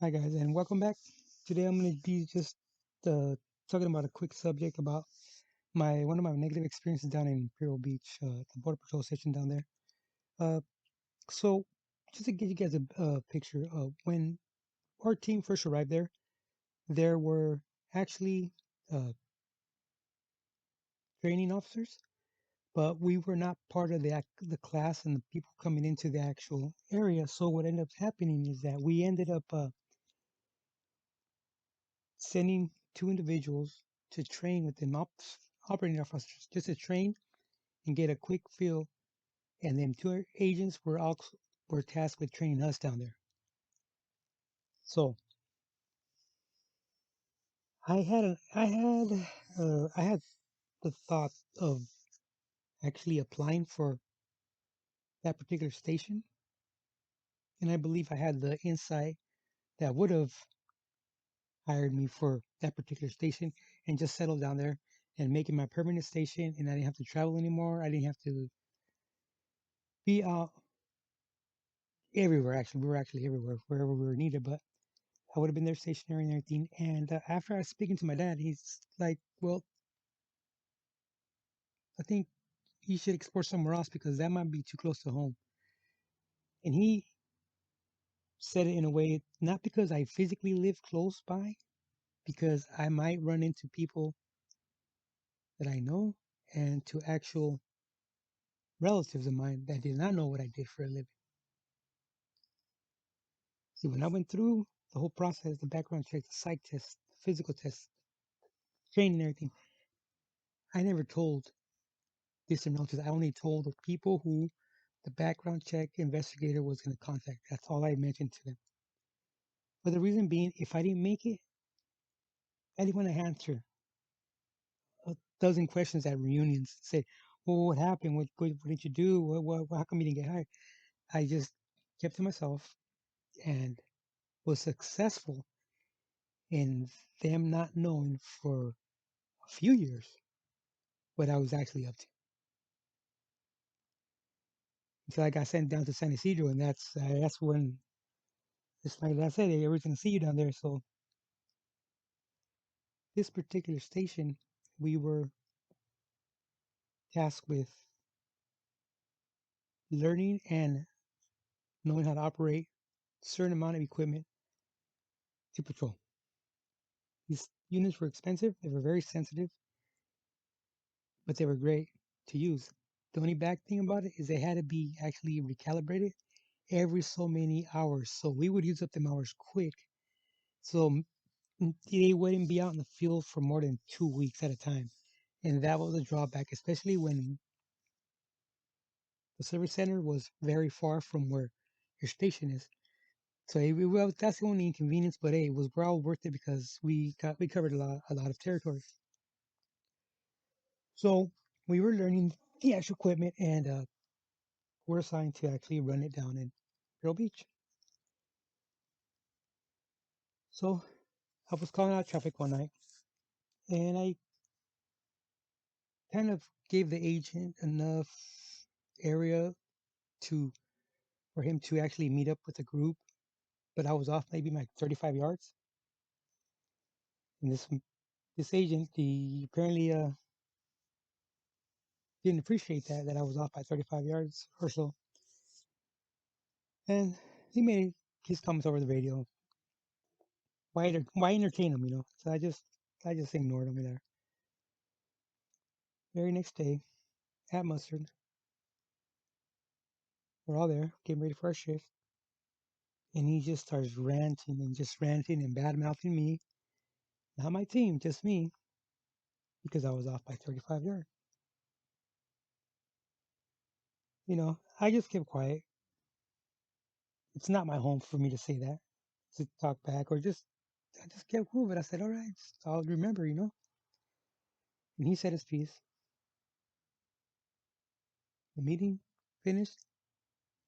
Hi guys, and welcome back. Today I'm going to be just uh, talking about a quick subject about my one of my negative experiences down in Imperial Beach, at the Border Patrol station down there. Uh, so, just to give you guys a picture, when our team first arrived there, there were actually uh, training officers, but we were not part of the class and the people coming into the actual area. So what ended up happening is that we ended up sending two individuals to train with the operating officers, just to train and get a quick feel. And then two agents were tasked with training us down there. So I had the thought of actually applying for that particular station, and I believe I had the insight that would have hired me for that particular station and just settle down there and make it my permanent station, and I didn't have to travel anymore. I didn't have to be out everywhere. Actually, we were actually everywhere, wherever we were needed. But I would have been there stationary and everything. And after I was speaking to my dad, he's like, "Well, I think you should explore somewhere else because that might be too close to home." And he said it in a way, not because I physically live close by, because I might run into people that I know and to actual relatives of mine that did not know what I did for a living. See, when I went through the whole process, the background check, the psych test, physical test, training, and everything, I never told distant relatives. I only told the people who the background check investigator was going to contact. That's all I mentioned to them. For the reason being, if I didn't make it, I didn't want to answer a dozen questions at reunions. Say, well, what happened? What did you do? How come you didn't get hired? I just kept to myself and was successful in them not knowing for a few years what I was actually up to. Until I got sent down to San Isidro, and that's when it's like I said, hey, everyone's gonna see you down there. So this particular station, we were tasked with learning and knowing how to operate a certain amount of equipment to patrol. These units were expensive, they were very sensitive, but they were great to use. The only bad thing about it is they had to be actually recalibrated every so many hours. So we would use up them hours quick. So they wouldn't be out in the field for more than 2 weeks at a time. And that was a drawback, especially when the service center was very far from where your station is. So well, that's the only inconvenience, but hey, it was well worth it because we covered a lot of territory. So we were learning the actual equipment, and we're assigned to actually run it down in Pearl Beach. So I was calling out traffic one night, and I kind of gave the agent enough area to for him to actually meet up with a group, but I was off maybe like 35 yards. And this agent, he apparently didn't appreciate that I was off by 35 yards or so, and he made his comments over the radio. Why entertain him, you know? So I just ignored him there. Very next day at Mustard, we're all there getting ready for our shift, and he just starts ranting and bad mouthing me, not my team, just me, because I was off by 35 yards. You know, I just kept quiet. It's not my home for me to say that, to talk back, or I just kept moving. I said, all right, I'll remember, you know. And he said his piece. The meeting finished.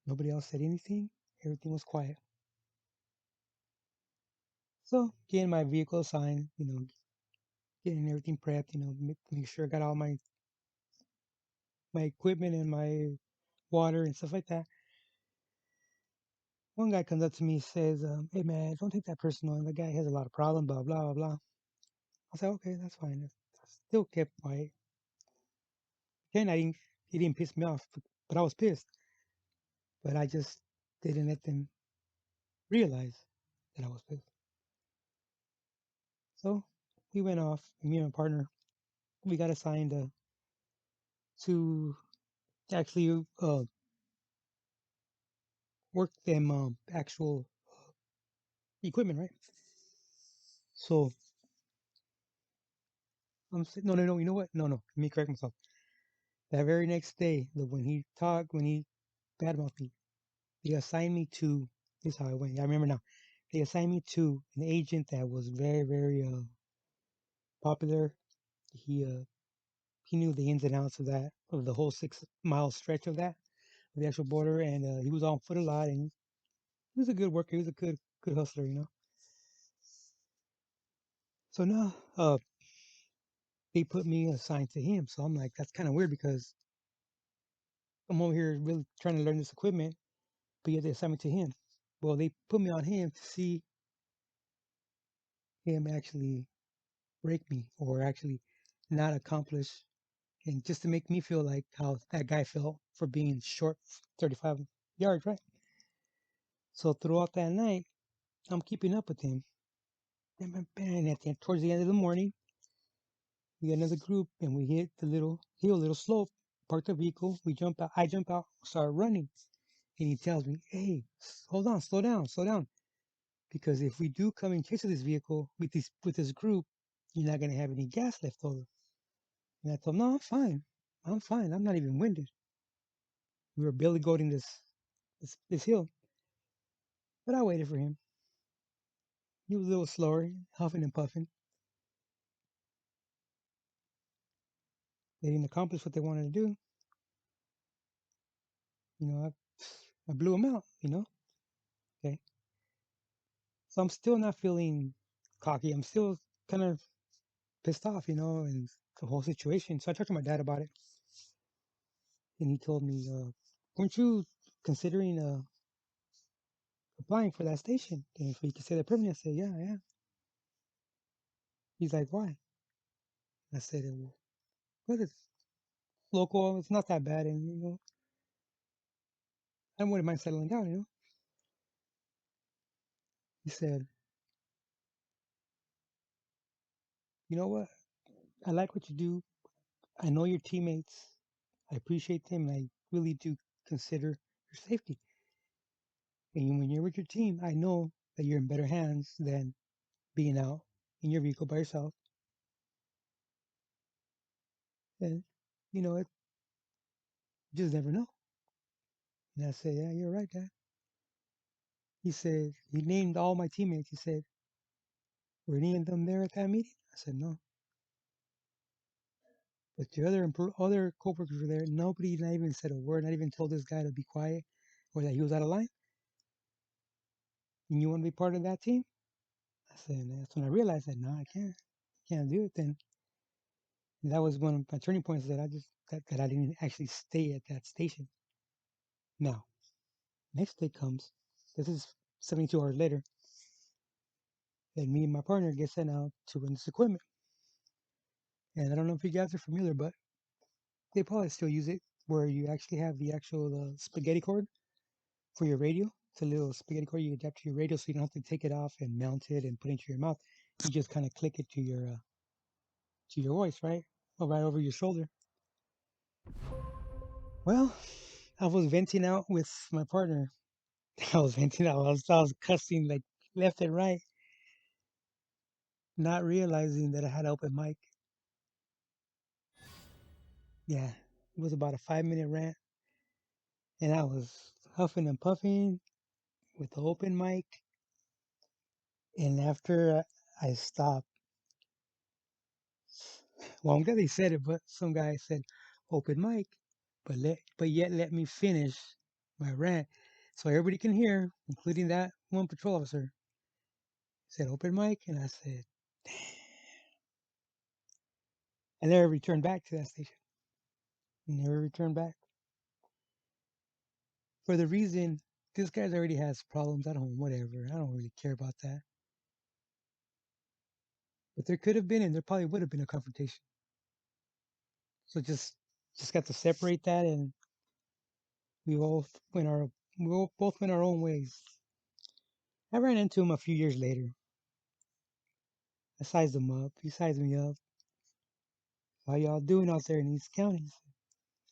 Nobody else said anything. Everything was quiet. So getting my vehicle assigned, you know, getting everything prepped, you know, make sure I got all my equipment and my water and stuff like that. One guy comes up to me, says, "Hey man, don't take that personal. The guy has a lot of problems, blah blah blah blah." I said, "Okay, that's fine." I still kept quiet. Again, I didn't. He didn't piss me off, but I was pissed. But I just didn't let them realize that I was pissed. So we went off. Me and my partner, we got assigned to actually work them actual equipment, right? So I'm saying, no, no, no. You know what? No, no. Let me correct myself. That very next day, when he badmouthed me, they assigned me to. This is how it went. I remember now. They assigned me to an agent that was very, very popular. He knew the ins and outs of that, of the whole 6 mile stretch of that, of the actual border, and he was on foot a lot, and he was a good worker. He was a good hustler, you know. So now, they put me assigned to him. So I'm like, that's kind of weird because I'm over here really trying to learn this equipment, but yet they assigned me to him. Well, they put me on him to see him actually break me or actually not accomplish, and just to make me feel like how that guy felt for being short 35 yards, right? So throughout that night, I'm keeping up with him. And towards the end of the morning, we get another group and we hit the little hill, little slope, park the vehicle. We jump out. I jump out, start running. And he tells me, "Hey, hold on, slow down, slow down. Because if we do come and chase this vehicle with this group, you're not gonna have any gas left over." And I told him, "No, I'm fine. I'm fine. I'm not even winded." We were barely going this hill, but I waited for him. He was a little slower, huffing and puffing. They didn't accomplish what they wanted to do. You know, I blew him out. You know, okay. So I'm still not feeling cocky. I'm still kind of pissed off, you know, and the whole situation. So I talked to my dad about it, and he told me, "Weren't you considering applying for that station? And if we could say that permanent?" I said, "Yeah, yeah." He's like, "Why?" I said, "Well, it's local. It's not that bad, and you know, I wouldn't mind settling down." You know, he said, "You know what? I like what you do. I know your teammates. I appreciate them, and I really do consider your safety. And when you're with your team, I know that you're in better hands than being out in your vehicle by yourself. And, you know, it you just never know." And I said, "Yeah, you're right, Dad." He said, he named all my teammates. He said, "Were any of them there at that meeting?" I said, "No." But the other coworkers were there. Nobody not even said a word, not even told this guy to be quiet or that he was out of line. And you want to be part of that team? I said, and that's when I realized that, no, I can't do it then. And that was one of my turning points that that I didn't actually stay at that station. Now, next day comes. This is 72 hours later, and me and my partner get sent out to run this equipment. And I don't know if you guys are familiar, but they probably still use it where you actually have the actual spaghetti cord for your radio. It's a little spaghetti cord you adapt to your radio, so you don't have to take it off and mount it and put it into your mouth. You just kind of click it to your voice, right? Or right over your shoulder. Well, I was venting out with my partner. I was venting out. I was cussing like left and right, not realizing that I had open mic. Yeah, it was about a 5 minute rant, and I was huffing and puffing with the open mic. And after I stopped, well, I'm glad they said it, but some guy said open mic, but yet let me finish my rant so everybody can hear, including that one patrol officer. He said open mic, and I said, I never returned back to that station. Never returned back for the reason. this guy's already has problems at home, whatever. I don't really care about that. But there could have been, and there probably would have been a confrontation. So just got to separate that, and we all went our we all both went our own ways. I ran into him a few years later. I sized him up. He sized me up. How y'all doing out there in these counties?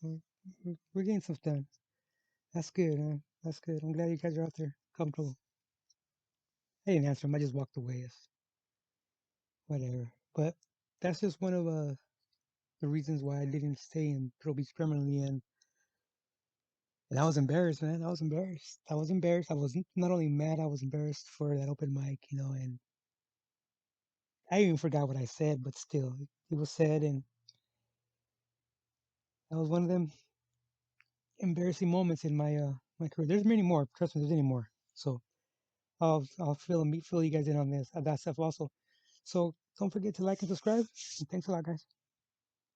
So we're getting stuff done. That's good, huh? That's good. I'm glad you guys are out there comfortable. I didn't answer him. I just walked away. It's whatever. But that's just one of the reasons why I didn't stay in Pro Beach permanently. And I was embarrassed, man. I was embarrassed. I was embarrassed. I was not only mad, I was embarrassed for that open mic, and I even forgot what I said, but still, it was said, and that was one of them embarrassing moments in my career. There's many more. Trust me, there's many more. So I'll fill you guys in on this that stuff also. So don't forget to like and subscribe. And thanks a lot, guys.